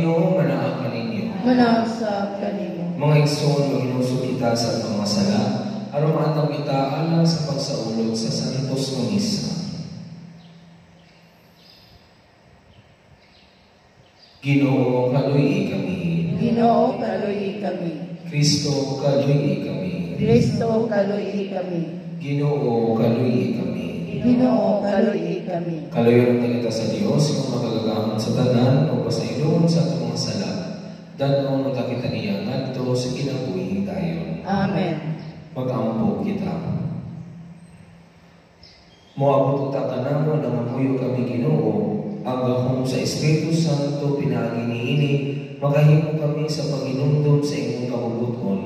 Ginoo manaa kaninyo. Manasa kaninyo. Mga igsoon, maginusog kita sa mga sala, aron maatang kita alang sa pagsaulog sa santos nga misa. Ginoo, kaluy kami. Ginoo, kaluy kami. Kristo, kaluy kami. Kristo, kaluy kami. Ginoo, kaluy kami. Ginoo, kaluy kami. Kaluyon na kita sa Dios, kung makagagaman sa tanan o pasayloon sa atong mga sala. Danaw na kita niya ngadto sa kinabuhi dayon. Amen. Mag-ampo kita. Moabot ta kanamo na mamuyo kami Ginoo, ang gahom sa Espiritu Santo pinanginiini, makahimo kami sa paginundod sa imong kabubuton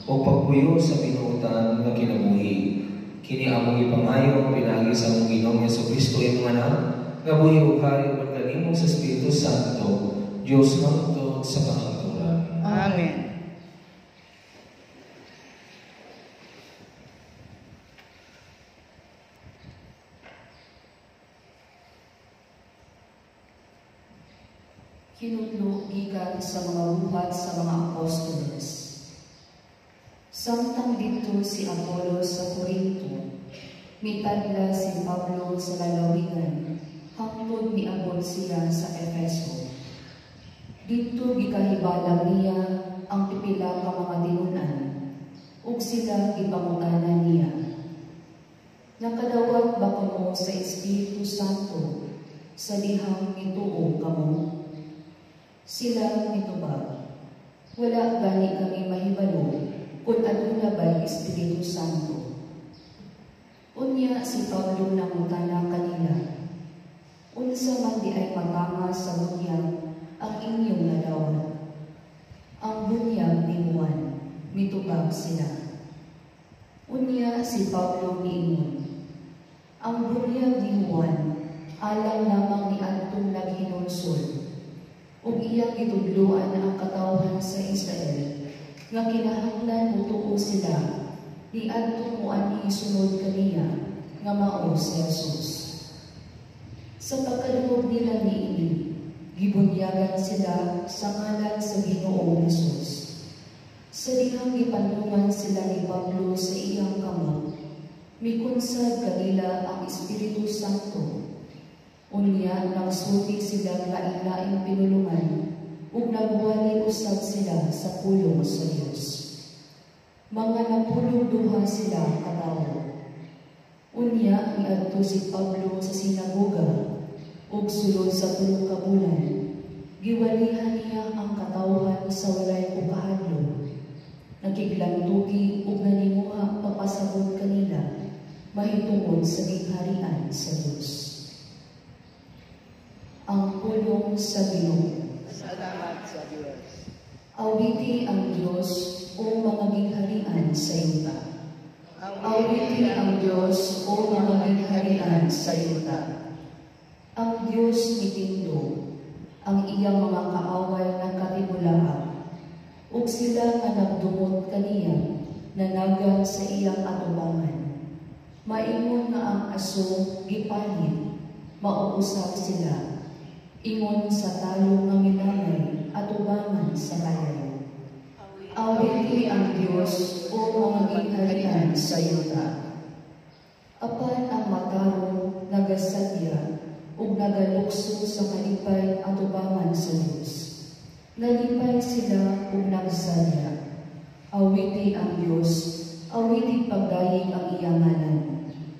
o pagpuyo sa binuutan nga kinabuhi. Kini among ipangayo pinagi sa among Ginoong Jesucristo imong anak, nga buhi ug hari ug kanimo sa Espiritu Santo, Dios hangtod sa kahangturan. Amen. Kinutlo gikan sa mga buhat sa mga apostoles. Samtang dito si Apollo sa Corinto, mitadla si Pablo sa lalawigan, hangtod miabot siya sa Efeso. Dito gikahibalang niya ang pipila ka mga tinunan, ug sila gipamutanan niya. Nakadawat ba kamo sa Espiritu Santo sa dihang nituo kamo? Sila mitubag, wala gani kami mahibalo kung aduna ba Espiritu Santo. Unya si Pablo nangutana kanila, unsa man di ay magama sa bunyag ang inyong nadawan. Ang bunyag ni Juan, mitubag sila. Unya si Pablo niingon, ang bunyag ni Juan, alam lamang ni Antong naghinunsol, ug iyang gitudloan ang katawhan sa Israel, nga kinahanglan mutuo sila, ni Antong muani sunod kaniya, nga mao si Jesus. Sa pagkaluhog nila niini, gibunyagan sila sa ngalan sa Ginoong Jesus. Sa dihang gipandungan sila ni Pablo sa iyang kamot, mikunsad kanila ang Espiritu Santo. Unya nagsulti sila lain-laing pinulungan, ug nagwali usab sila sa pulong sa Dios. Mga napulong duha sila katawo. Unya miadto si Pablo sa sinagoga, ug sulod sa 3 ka bulan, giwalihan niya ang katawhan sa walay pagkahadlok. Nagkiglantugi ug nanimuha papasabot kanila, mahitungod sa gingharian sa Dios. Ang pulong sa Ginoo. Salamat sa Diyos. Awiti ang Diyos o mga gingharian sa yuta. Awiti ang Diyos o mga gingharian sa yuta. Ang Diyos mitindo, ang iyang mga kaaway ng katibulaan, ug sila nga nagdumot kaniya, nanagang sa iyang atubangan. Maingon nga ang aso gipalit, mauusap sila. Ingon sa talo nga milamay at ubangan sa bayan. Awiti ang Diyos o mga gingharian sa yuta. Apan ang mataro nagasadya ug nagalukso sa kalipay at ubangan sa Diyos. Nalipay sila ug nagsadya. Awiti ang Diyos, awiti pagdayeg ang iyang ngalan.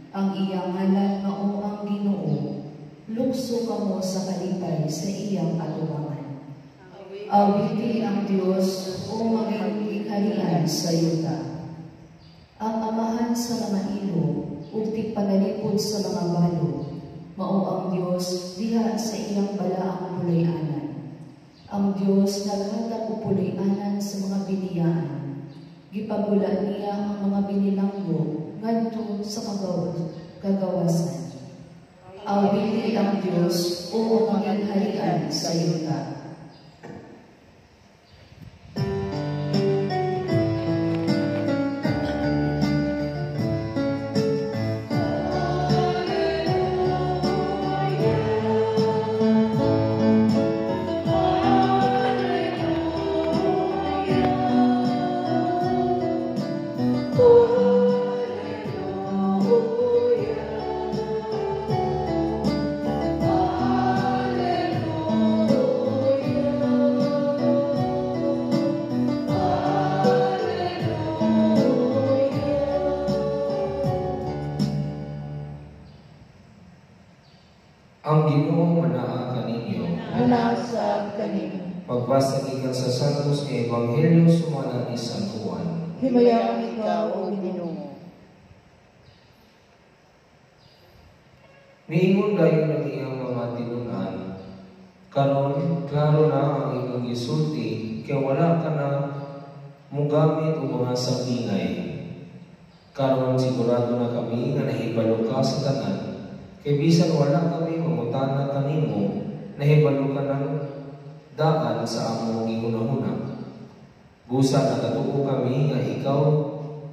Ang iyang ngalan mao ang Ginoo. Lukso kamo sa kalipay sa iyang atubangan. Awiti ang Diyos o maging gingharian sa yuta. Ang amahan sa mga ilog, ug tigpanalipod sa mga balo, mao ang Diyos diha sa iyang balaang pulayanan. Ang Diyos naghatag og pulayanan sa mga biniyaan. Gipagula niya ang mga binilanggo ngadto sa kagawasan. Awiti ang Diyos o mga gingharian sa yuta. Pagbasa gikan sa Santos nga Ebanghelyo sumala ni San Juan. Himayang ikaw, O Ginoo. Miingon dayon ang iyang mga tinunan, karon klaro na ang imong gisulti, kaya wala ka na mugamit o mga sambingay. Karon sigurado na kami nga nahibalo ka sa tanan, kay bisan wala kami mamutana kanimo, nahibalo ka ng daan sa among gihunahuna. Busa na natuo kami nga ikaw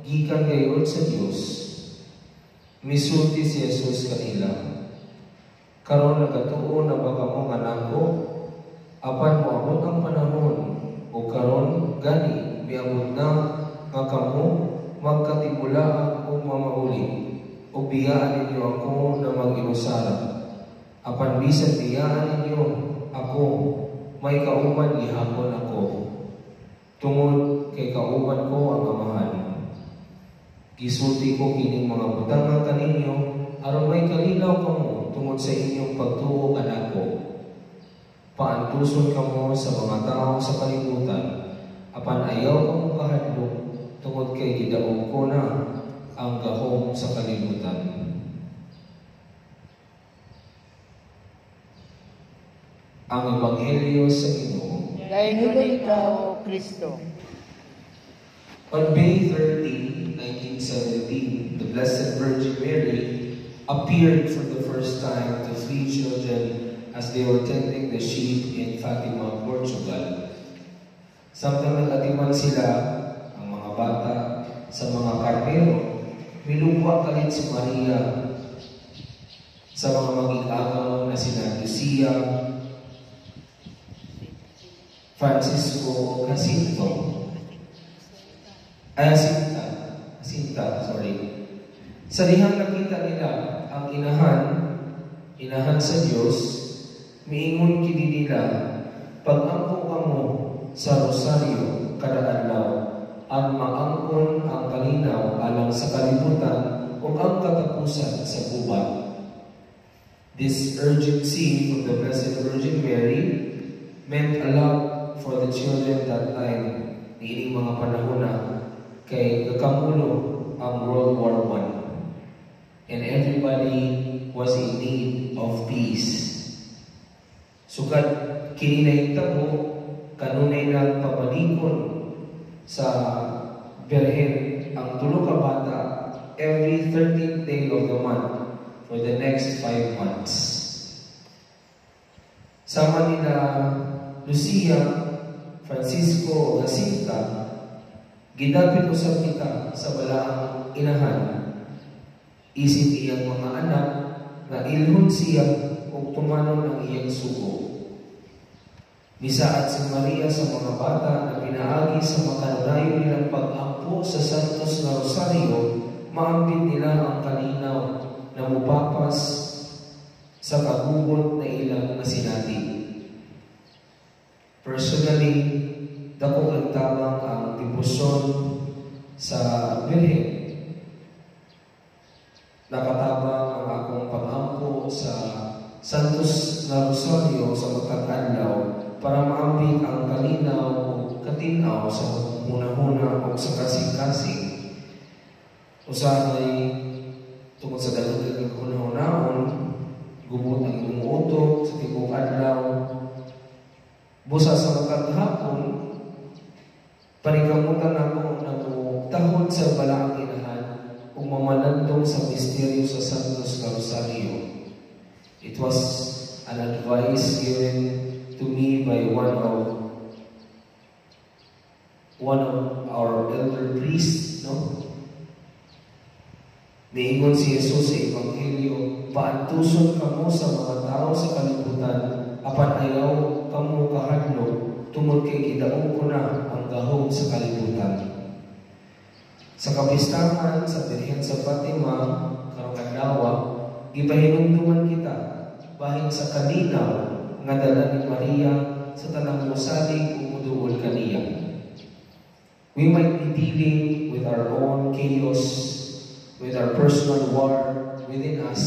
gikan gayud sa Dios. Misulti si Jesus kanila, karon nagatuo na ba kamo nga nako? Apan moabot ang panahon, o karon gani miabot na nga kamo magkatibulaan o mamauli, o biyaan ninyo ako na mag-inusara. Apan bisan biyaan ninyo ako, may kauban gihapon ako, tungod kay kauban ko ang Amahan. Gisulti ko kining mga butanga kaninyo, aron may kalinaw kamo tungod sa inyong pagtuo kanako. Paantuson kamo sa mga tao sa kalibutan, apan ayaw kamo kahadlok, tungod kay gidaog ko na ang gahom sa kalibutan. Ang Ebanghelyo sa Ginoo. Dahil ikaw, O Kristo. On May 13, 1917, the Blessed Virgin Mary appeared for the first time to 3 children as they were tending the sheep in Fatima, Portugal. Samtang nag-atiman sila, ang mga bata, sa mga karnero, milugwa kalit si Maria sa mga mag-igaw na sina Lucia, Francisco, Jacinta, Sa dihang nakita nila ang inahan sa Diyos, miingon kini nila, pag-angko kamo sa rosaryo kada adlaw, ang maangkon ang kalinaw alang sa kalibutan o ang katapusan sa buwan. This urgency from the Blessed Virgin Mary meant a lot for the children that time, niining mga panahon na kay kakamulo ang World War I. And everybody was in need of peace. Sukat kini nahitabo, kanunay na pamalikon sa Birhen ang tulo ka bata every 13th day of the month for the next 5 months. Sama nila Lucia, Francisco, Jacinta, gidapit usab kita sa balaang inahan. Isip iyang mga anak na ilhon siya o tumanon ang iyang sugo. Misaad si Maria sa mga bata na pinaagi sa makanunayon nilang pag-ampo sa Santos na Rosario, maambit nila ang kalinaw na mupapas sa kagugot na ilang nasinati. Personally, dako ang tabang ang debosyon sa Birhen. Nakatabang ang akong pag-ampo sa Santos na Rosario sa magkakadlaw para maambit ang kalinaw o katinaw sa huna-huna o sa kasing-kasing. Usahay tungkol sa dalugan ng huna-hunahon, gubot ang umuutok sa tibok adlaw. Busa sa magkaghapon, panikamutan ako na tahon sa balaang inahan o mamalandong sa misteryo sa Santos na Rosario. It was an advice given to me by one of our elder priests, no? Niingon si Jesus sa Ebanghelyo, paantuson kamo sa mga tao sa kalibutan, apan ayaw kamo kahadlok, tungod kay gidaog ko na ang gahom sa kalibutan. Sa kapistahan sa Birhen sa Fatima, karong adlaw, gipahinumduman kita bahin sa kalinaw nga dala ni Maria sa tanang mosalig o muduol kaniya. We might be dealing with our own chaos, with our personal war within us.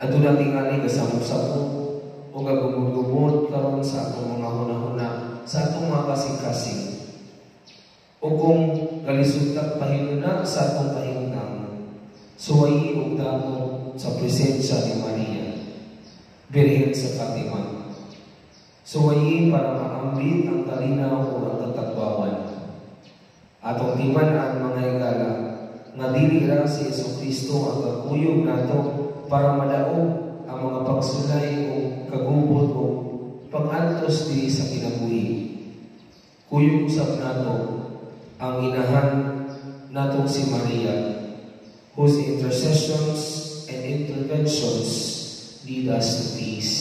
Aduna tingali kasamo-samo o gagumod-gumod karon sa atong mga sa atong mga kasing-kasing. O kung kalisutang pahinuna sa atong pahingtang, suwayi o damo sa presensya ni Maria, Birhen sa Katiman. Suwayi para maambit ang kalinaw o ang katagbawan. Atong timan mga higala, nga dili ra si Jesucristo ang kakuyog nato para madaog ang mga pagsulay o kagubot o pag-antos diri sa kinabuhi. Kuyog usab nato ang inahan natong si Maria, whose intercessions and interventions lead us to peace.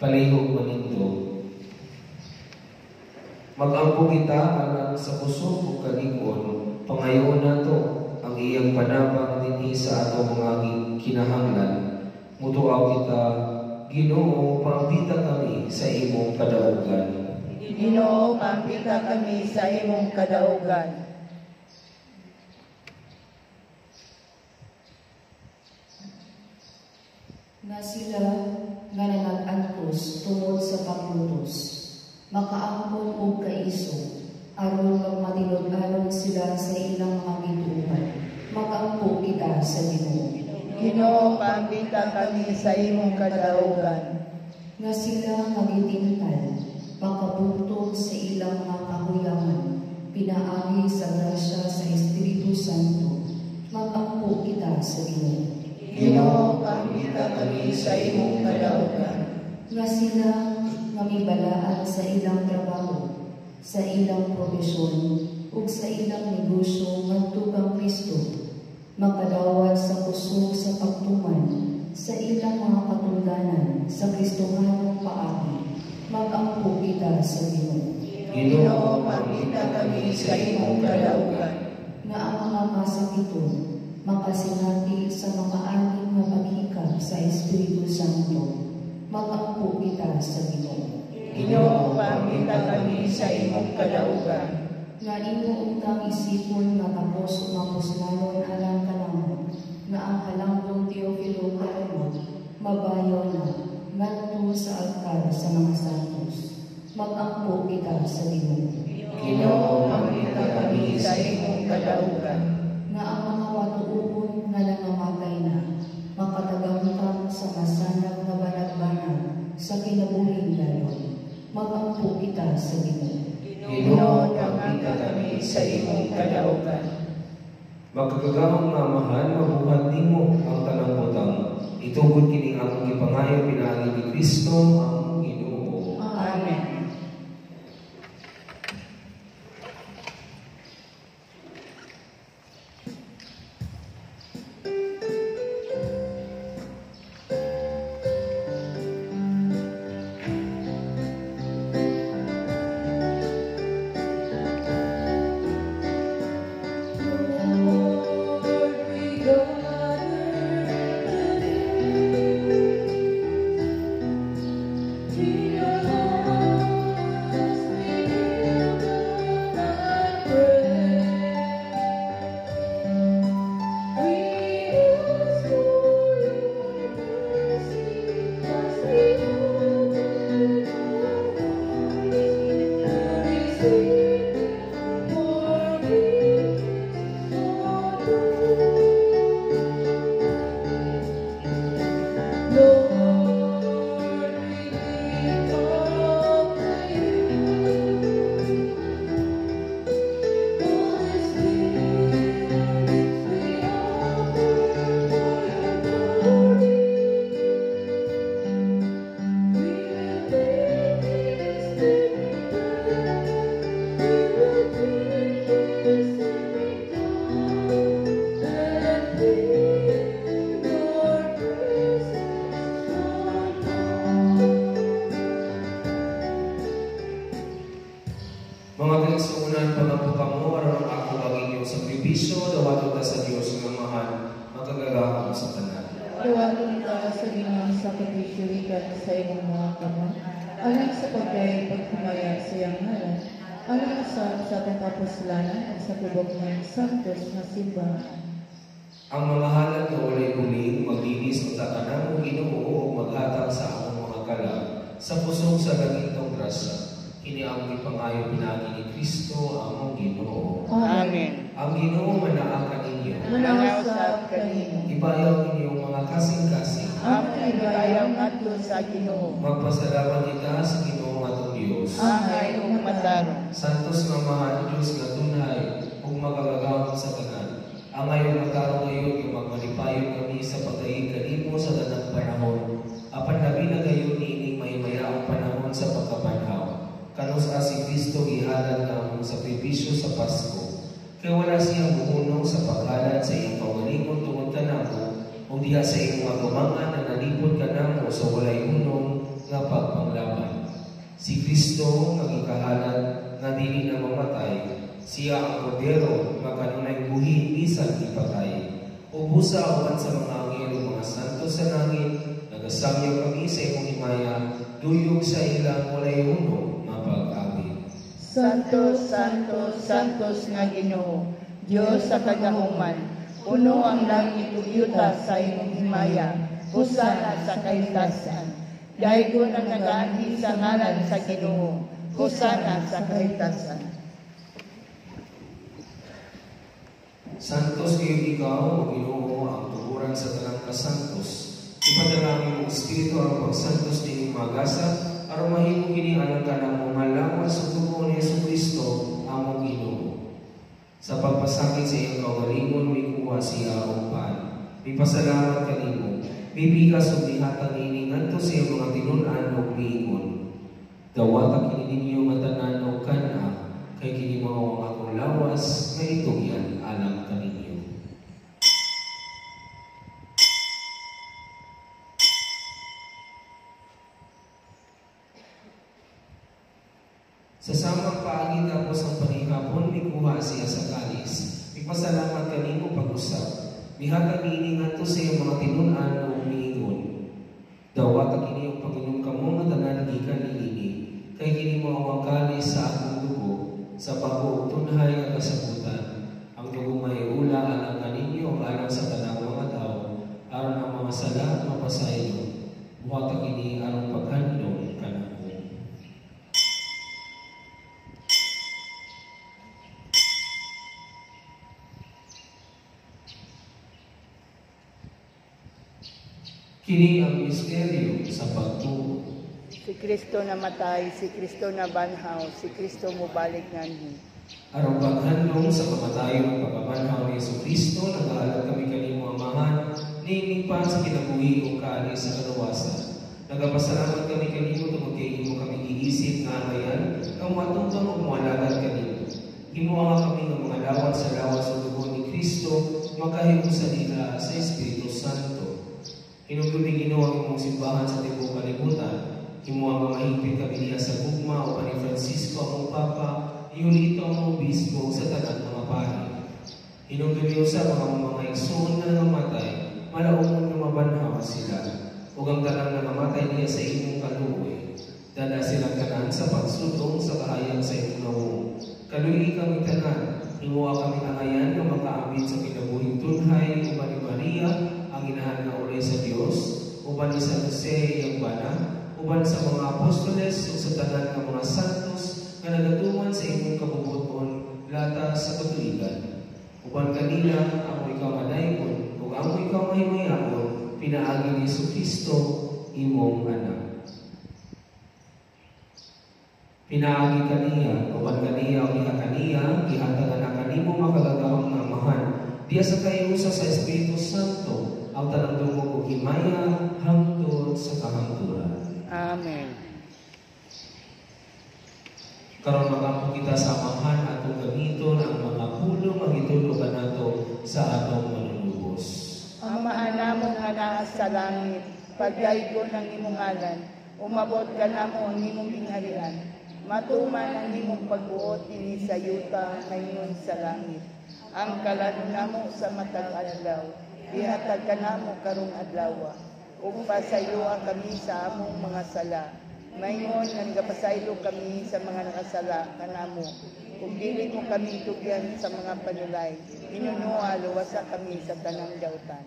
Palihog manindo, mag-ampo kita alang sa kusog o kalikon, pangayoon nato ang iyang panabang dinhi sa atong mga kinahanglan. Mutuaw kita, Ginoo, pambita kami sa imong kadaugan. Ginoo, pambita kami sa imong kadaugan. Nga sila nga nanag-antos tungod sa paglutos, makaangkon o kaiso, aron magmatilod-aron sila sa ilang mga gituuhan. Mag-ampo kita sa Ginoo. Ginoo, pambita kami sa imong kadaugan. Nga sila magitingkal, makabugtong sa ilang mga kahuyangan, pinaagi sa grasya sa Espiritu Santo. Mag-ampo kita sa Ginoo. Ginoo, pambita kami sa imong kadaugan. Nga sila mamibalaan sa ilang trabaho, sa ilang profesyon, ug sa ilang negosyo ngadto kang Kristo, magpadawat sa kusog sa pagtuman sa ilang mga katungdanan sa Kristohanong paagi. Mag-ampo kita sa Ginoo. Ginoo, pambita kami sa imong kadaugan. Nga ang mga kasakiton makasinati sa mga aning nga paghikap sa Espiritu Santo. Mag-ampo kita sa Ginoo. Ginoo, pambita kami sa imong kadaugan. Nga imo untang isipon nga tapos umapuslanon alang kanamo, nga ang halangdong Teofilo Calmo, mabayo na, ngadto sa altar sa mga santos. Mag-ampo kita sa Ginoo. Ginoo, pambita kami sa imong kadaugan. Nga ang mga watuon nga nangamatay na, makatagamtang sa masanag nga banag-banag sa kinabuhing dayon. Mag-ampo kita sa Ginoo. Ginoo, pambita kami sa imong kadaugan. Magkagagamang mamahan, mabuhat nimo ang tanang butang. Itugod kini ang gipangayo pinaagi ni Kristo ang Ginoo. Amen. Mga kaigsuunan, pag-ampo kamo, aron ako ang inyong sakripisyo, dawaton ta sa Dios nga mahal, magkagagahom sa tanan. Dawaton ka sa ginang sakripisyo ikan sa imong mga kamot, alang sa pagkahimaya sa iyang ngalan, alang sa atong kapuslanan at sa tubok ng santos na simbahan. Ang mga halad na walay buling, maglinis ang takanang Ginoo, maghal sa pusong sa langitong grasya. Kini ang ipangayo pinagi ni Kristo among Ginoo. Amen. Ang Ginoo manaa kaninyo. Manausap kanino. Ibayaw ninyong mga kasing-kasing. Ang ibayaw ngadto sa Ginoo. Magpasalamat kita sa Ginoo atong Dios. Ang ayong matarong. Santos nga mahal Diyos nga tunay ug magagahom sa tanan. Ang ayong matarong ngayon yung magmalipayon kami sa pagdaig kanimo sa tanang panahon. Apan labi na gayon niining mahimayaong panahon sa pagkapanhaw. Kanus si Kristo ihalad nga among sakripisyo sa Pasko. Kaya wala siyang buhunong sa paghalad sa iyong kaugalingon tungod kanamo o diha sa iyong magamangan na nalipod kanamo sa walay hunong nga pagpanglaban. Si Kristo nagikahalad nga dili na mamatay. Siya ang kordero nga kanunay buhi bisan ipatay. Ubusa awan sa mga anghel ug mga santo sa langit, nagasamyaw kami sa imong himaya, duyog sa ilang walay hunong pag-abi. Santos, Santos, Santos nga Ginoo, Dios sa kagahuman, puno ang langit ug yuta sa imong himaya, husana sa kaitasan. Daigon ang nagaanhi sa ngalan sa Ginoo, husana sa kaitasan. Santos kayo ikaw, o Ginoo, ang tuguran sa tanang kasantos. Ipadalangin mong Espiritu ang pagsantos din magasa, aron mahimo kini alang kanamo nga lawas sa dugo ni Jesucristo among Ginoo. Sa pagpasakit sa iyong kaugalingon, may kuha siya og pan. May pasalamat kanimo. Bibigas ug dihatag ini ngadto sa iyong mga tinun-an ug miingon. Dawata kini ninyo nga tanan og kana, kay kini mao ang akong lawas nga itugyan alang kaninyo. Sa samang paagi tapos ang panihapon, may kuha siya sa kalis. May pasalamat kanimo pag-usap. Mihatag ini ngadto sa iyong mga tinun-an o umiingon. Dawat kini ang Panginoon kamo nga tanan gikan niini. Kay kini mao ang kalis sa akong dugo sa bago ug tunhay nga kasabutan. Ang dugo mahiula alang kaninyo alang sa tanang mga tao aron ang mga sala mapasaylo. Buhatag kini aron paghandom kanako. Kini ang misteryo sa pagtuo. Si Kristo namatay, si Kristo nabanhaw, si Kristo mubalik nganhi. Aron paghandom sa kamatayon ug pagkabanhaw ni Jesucristo, nag-aalab kami kanimo amahan, niining pa sa kinabuhi ug kaali sa kaluwasan. Nagapasalamat kami kanimo tungod kay imo kami giisip nga amayan, kang matutong ug moalagad kanimo. Himuha kami ng mga lawan sa lawas sa dugo ni Kristo, makahimo sa nila sa Espiritu Santo. Hinugdumi Ginoo ang imong simbahan sa tibuok kalibutan. Himuha nga mahigpit kami niya sa gugma o pa ni Francisco among Papa, Iulito ang obispo sa tanan mga pari. Hinugdumi sa mga igsoon na namatay, malaumon nga mabanhaw sila. Ug ang tanan na namatay niya sa imong kaluoy. Dala silang tanan sa pagsudong sa kahayag sa imong nawong. Kaluoy kami tanan, himuha kami angayan nga makaambit sa kinabuhing tunhay uban ni Maria, ang inahan nga ulay sa Dios, uban ni San Jose iyang bana, uban sa mga apostoles ug sa tanan nga mga santos nga nagatuman sa imong kabubuton lata sa katuligan. Uban kanila amo ikaw madaygon ug amo ikaw mahimayaon pinaagi ni Jesucristo imong anak. Pinaagi kaniya, uban kaniya o iha kaniya, ihatagan na kanimo makagagawang nga amahan. Diya sa kayusa sa Espiritu Santo, ang tanang dumog o himaya hangtod sa kahangturan. Amen. Karon magampo kita sa amahan atong gamiton ang mga pulong magitulugan nato sa atong manunubos. Amahan namong nga naa sa langit, pagdaygon ng imong ngalan, umabot ka namo ang imong gingharian. Matuman ang imong pagbuot dinhi sa yuta ngayon sa langit. Ang kalado namo sa matag adlaw, ihatag ka namo karong adlaw. Ug pasayloa kami sa among mga sala. Mayngon nga nagapasaylo kami sa mga nakasala kanamo. Ug dili mo kami tugyan sa mga panulay. Inunuha luwasa kami sa tanang dautan.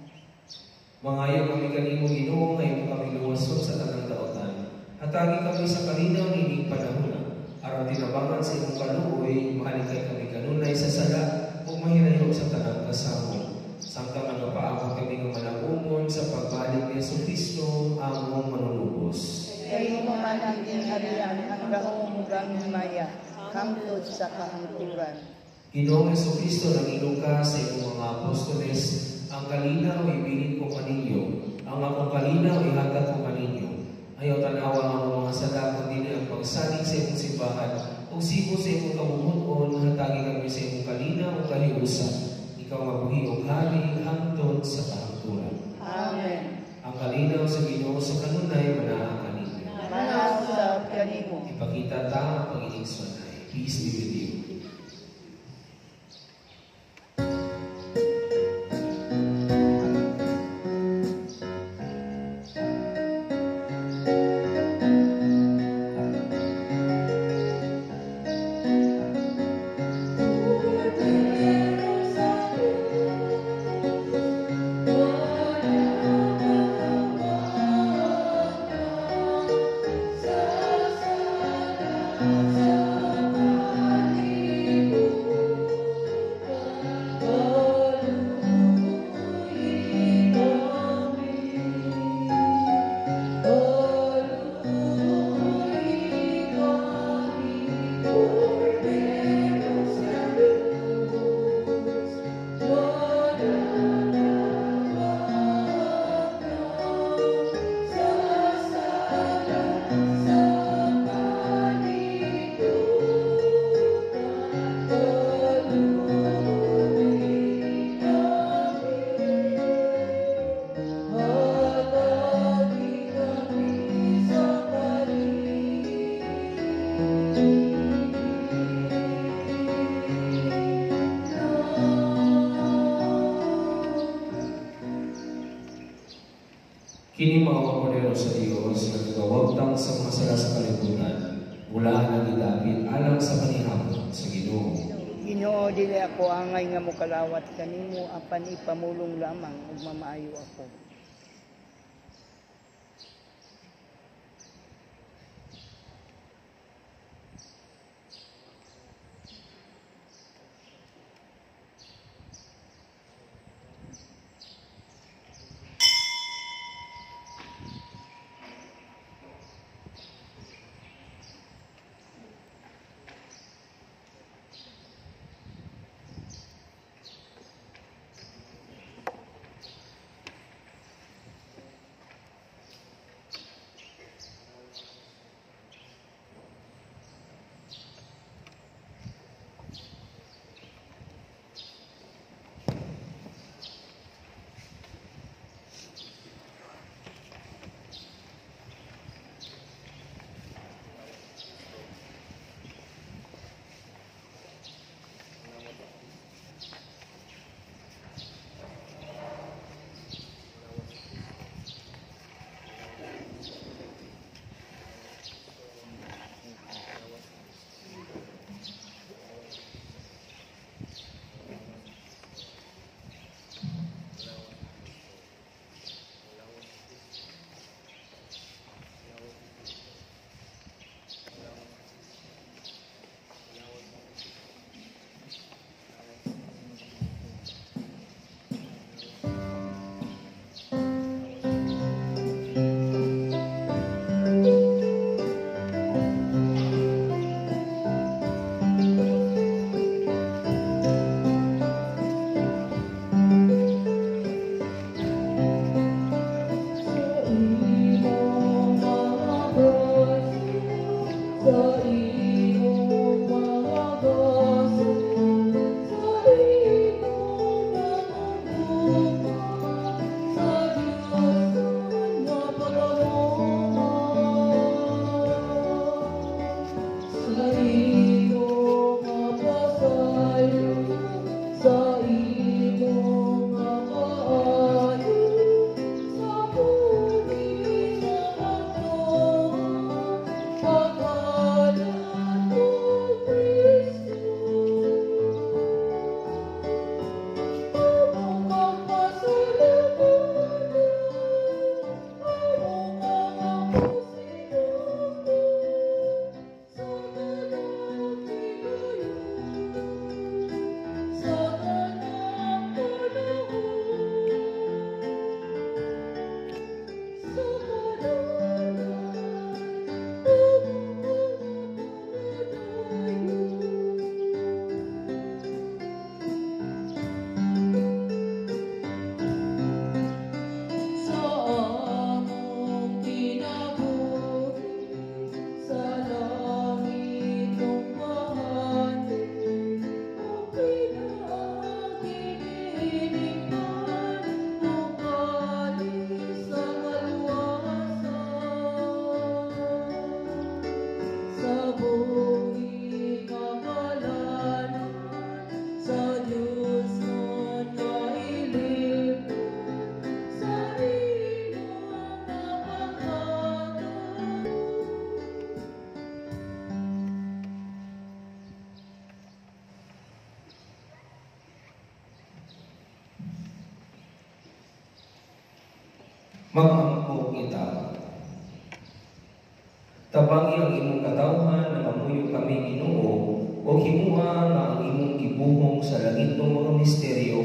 Mangayo kami kanimo Ginoo, ngayon kami luwasod sa tanang daotan. At Hatagi kami sa kalinaw nining panahon, aron tinabangan sa imong kaluoy, mahalikay kami kanunay sa sala, o mahinayo sa tanang kasamo. Samtang nagapaabot kami ng malangumon sa pagbalik ni Jesucristo, among manunubos. Kayo man ang ginharian ang gahong himaya, hangtod sa kahangturan. Ginoong Jesucristo, nangilong ka sa imong mga apostoles, ang kalinaw ibilin ko kaninyo, ang akong kalinaw ihatag ko kaninyo. Ayaw tanawa ang mga sadakon din ang pagsalig sa imong simbahan, o sibo sa imong kabubuton, hatagi kami sa imong kalinaw o kahiusan. Ikaw mabuhi o hari hangtod sa kahangturan. Amen. Ang kalinaw sa Ginoo sa kanunay manaang kaninyo. Manaw sa kanimo. Ipakita ta ang Panginoong Sanay. Peace be with you. Kini mga kapunero sa Diyos na nagawagtang sa mga sala sa kalibutan, mula na gidapit alang sa panihapon sa Ginoo. Ginoo, dili ako angay nga mokalawat kanimo, apan ipamulong lamang ug mamaayo ako. Mag-angkop kita. Tabangi ang imong katawhan na mamuyo kami Ginoo, o himuha nga ang imong gibuhong sa langit ng mga misteryo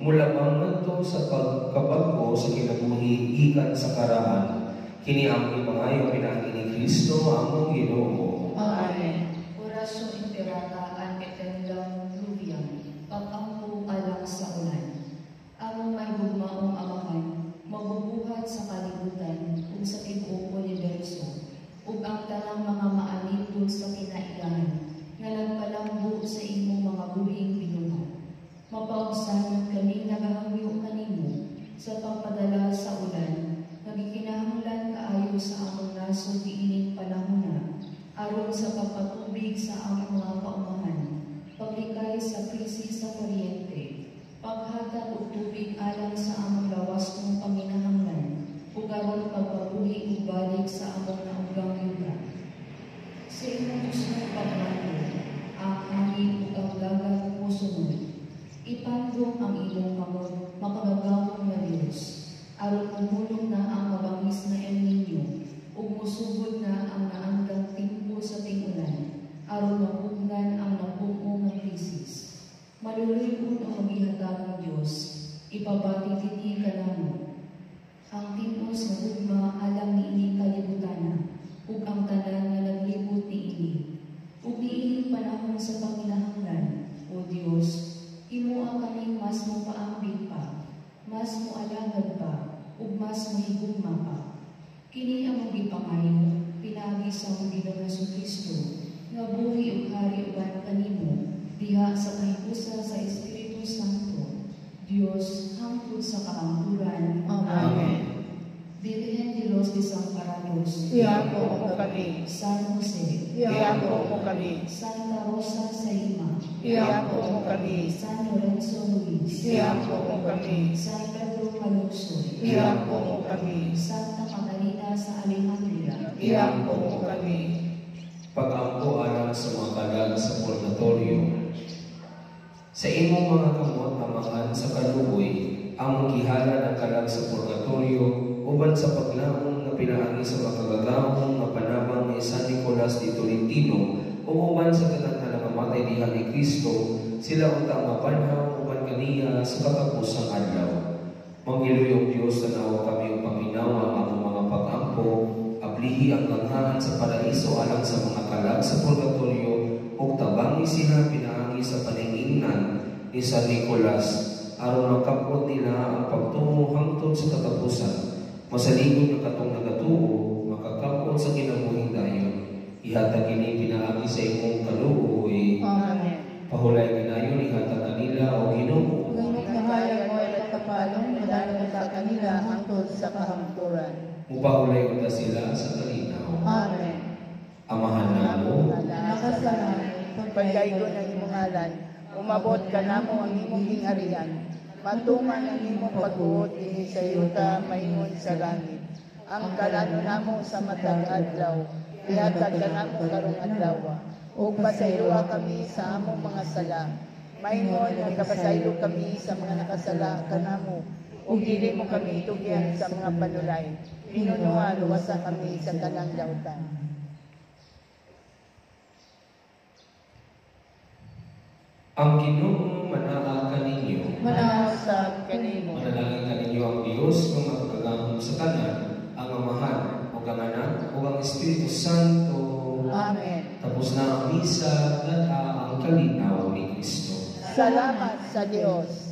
mula bang ngadto sa pagkabag-o sa kinabuhi gikan sa karaan. Kini ang ipangayo pinagi ni Kristo among Ginoo. Amen. Orasyon imperata an eternam fluviam, pag-ampo alang sa ulan. Among may bugmaong amahan, mabubuhat sa kalibutan ug sa tibuok universo, ug ang tanang mga maalipod sa kinaiyahan, nga nagpalambo sa imong mga buhing binuhat. Mapausahan kami nagahangyo kanimo sa pagpadala sa ulan, nagikinahanglan kaayo sa among nasod diining panahon na, aron sa pagpatubig sa among mga paumahan, paglikay sa krisis sa kuryente, paghatag og tubig alang sa among lawas ng paminahanglan, ug aron pagpabuhi ug balik sa among naugang yuta. Sa imong usong pagmando, ang hangin ug ang dagat mosunod. Ipandong ang imong kamot, makagagawang na Diyos, aron umulong na ang mabangis na El Niño, ug musugod na ang naandang timpo sa ting-ulan, aron mapugnan ang napuong ng krisis. Maluluyon ang maghihatag ng Diyos, ipabati-titi ka namo. Ang timos na ugma alam ni ining kalibutana, ug ang tanan nga naglibot ni ini. Ug niining panahon sa panginahanglan, O Diyos, imo ang kaning mas mo paambit pa, mas mo alagad pa, ug mas mahigugma pa. Kini ang gipangayo, pinagi sa Ginoong Jesucristo, nga buhi ug hari uban kanimo, diha sa kahipusa sa Espiritu Santo, Dios hangtod sa kaangkuran. Amen. Virgen de los Desamparados, Iampo mo kami. San Jose, Iampo mo kami. Santa Rosa sa Lima, Iampo mo kami. San Lorenzo Luis, Iampo mo kami. San Pedro Calungsod, Iampo mo kami. Santa Catalina sa Alejandria, Iampo mo kami. Pag-angko alang sa mga kalag sa purgatorio. Sa imong mga kamot amahan sa kaluoy, among gihala ng kalag sa purgatorio, uban sa paglaong na pinaagi sa makagagahong nga panabang ni San Nicolas de Tolentino, o uban sa tanan na nakamatay diha ni Kristo, sila unta mapanhaw uban kaniya sa katapusang adlaw. Mangiloy ang Diyos na nawa kami ang paminawa ang among mga pag-ampo, ablihi ang langhaan sa paraiso alang sa mga kalag sa purgatorio, ug tabangi sila pinaagi sa paningingnan ni San Nicolas, aron makapot nila ang pagtungo hangtod sa katapusan. Masaligod na katong nagatuo, makakapot sa kinabuhing dayon. Ihatag kini pinaagi sa imong kaluoy. Amen. Pahulay ginayon ihatag kanila o Ginoo. Ngunit nahayag mo ay pagkapalong madalo sa kanila hangtod sa kahangturan. Mupahulay unta sila sa kalinaw. Amen. Amahan namo, Nakasalan, Pagdaygo ng imong ngalan, umabot ka namo ang imong gingharian. Matuman ang imong pagbuot dinhi sa yuta maingon sa langit. Ang kalano namo sa matag adlaw, ihatag ka namo karong adlaw. Ug pasayloa kami sa among mga sala. Maingon nga kapasaylo kami sa mga nakasala kanamo. Ug dili mo kami itugyan sa mga panulay. Pinunuha luwasa kami sa tanang dawtan. ang Ginoo manaa kaninyo. Manausap kanimo. Manalangin kaninyo ang Dios ng makagagahong sa tanan, ang Amahan, o ang Anak, o ang Espiritu Santo. Amen. Tapos na ang misa, data ang kalinaw ni Kristo. Salamat sa Diyos.